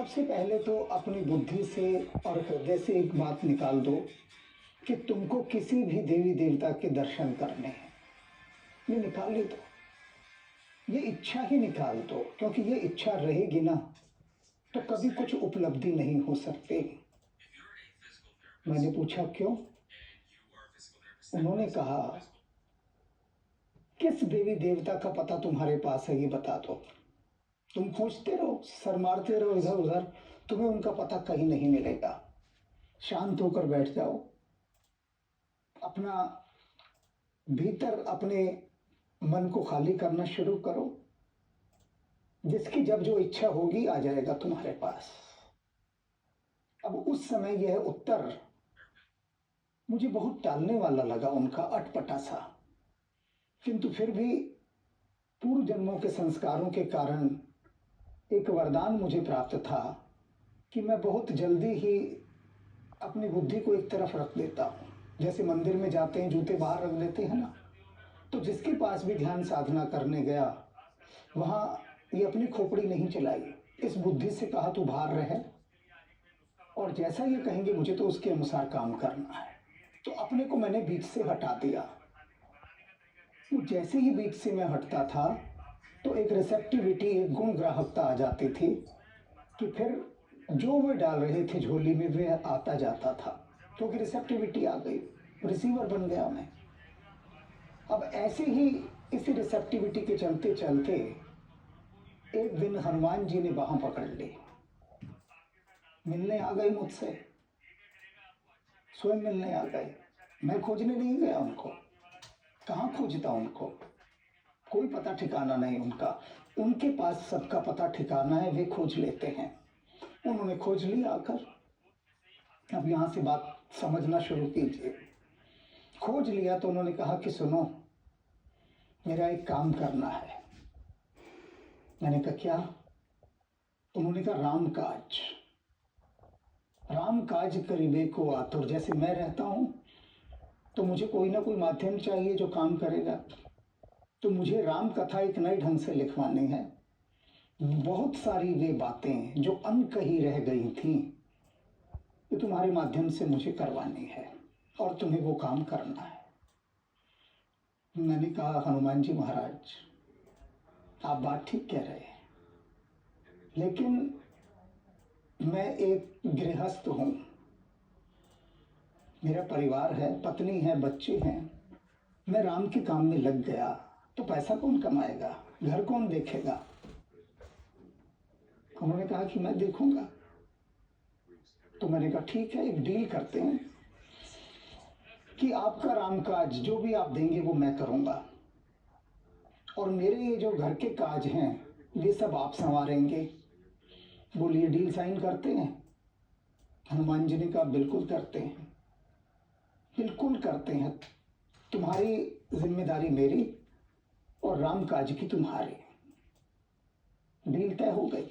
सबसे पहले तो अपनी बुद्धि से और हृदय से एक बात निकाल दो कि तुमको किसी भी देवी देवता के दर्शन करने हैं। ये निकाल ही दो, ये इच्छा ही निकाल दो, क्योंकि ये इच्छा रहेगी ना तो कभी कुछ उपलब्धि नहीं हो सकती। मैंने पूछा क्यों? उन्होंने कहा किस देवी देवता का पता तुम्हारे पास है, ये बता दो। तुम खोजते रहो, सर मारते रहो इधर उधर, तुम्हें उनका पता कहीं नहीं मिलेगा। शांत होकर बैठ जाओ, अपना भीतर अपने मन को खाली करना शुरू करो। जिसकी जब जो इच्छा होगी आ जाएगा तुम्हारे पास। अब उस समय यह उत्तर मुझे बहुत टालने वाला लगा, उनका अटपटा सा, किंतु फिर भी पूर्व जन्मों के संस्कारों के कारण एक वरदान मुझे प्राप्त था कि मैं बहुत जल्दी ही अपनी बुद्धि को एक तरफ रख देता हूँ। जैसे मंदिर में जाते हैं, जूते बाहर रख देते हैं ना, तो जिसके पास भी ध्यान साधना करने गया वहाँ ये अपनी खोपड़ी नहीं चलाई, इस बुद्धि से कहा तू बाहर रहे और जैसा ये कहेंगे मुझे तो उसके अनुसार काम करना है। तो अपने को मैंने बीच से हटा दिया। तो जैसे ही बीच से मैं हटता था तो एक रिसेप्टिविटी, एक गुण ग्राहकता आ जाती थी कि फिर जो वे डाल रहे थे झोली में वे आता जाता था, क्योंकि रिसेप्टिविटी आ गई, रिसीवर बन गया मैं। अब ऐसे ही इसी रिसेप्टिविटी के चलते चलते एक दिन हनुमान जी ने बाह पकड़ ली, मिलने आ गए मुझसे, स्वयं मिलने आ गए। मैं खोजने नहीं गया उनको, कहाँ खोजता उनको, कोई पता ठिकाना नहीं उनका, उनके पास सबका पता ठिकाना है, वे खोज लेते हैं। उन्होंने खोज लिया आकर। अब यहाँ से बात समझना शुरू कीजिए। खोज लिया तो उन्होंने कहा कि सुनो, मेरा एक काम करना है। मैंने कहा क्या? उन्होंने कहा राम काज। राम काज करीबे को आतुर। जैसे मैं रहता हूँ तो मुझे कोई ना कोई माध्यम चाहिए जो काम करेगा, तो मुझे राम कथा एक नए ढंग से लिखवानी है। बहुत सारी वे बातें जो अनकही रह गई थी ये तुम्हारे माध्यम से मुझे करवानी है और तुम्हें वो काम करना है। मैंने कहा हनुमान जी महाराज, आप बात ठीक कह रहे हैं, लेकिन मैं एक गृहस्थ हूँ, मेरा परिवार है, पत्नी है, बच्चे हैं। मैं राम के काम में लग गया तो पैसा कौन कमाएगा, घर कौन देखेगा? उन्होंने कहा कि मैं देखूंगा। तो मैंने कहा ठीक है, एक डील करते हैं कि आपका राम काज जो भी आप देंगे वो मैं करूंगा और मेरे ये जो घर के काज हैं ये सब आप संवारेंगे। बोलिए डील साइन करते हैं? हनुमान जी ने कहा बिल्कुल करते हैं, बिल्कुल करते हैं। तुम्हारी जिम्मेदारी मेरी और राम काज की तुम्हारी। डील तय हो गई।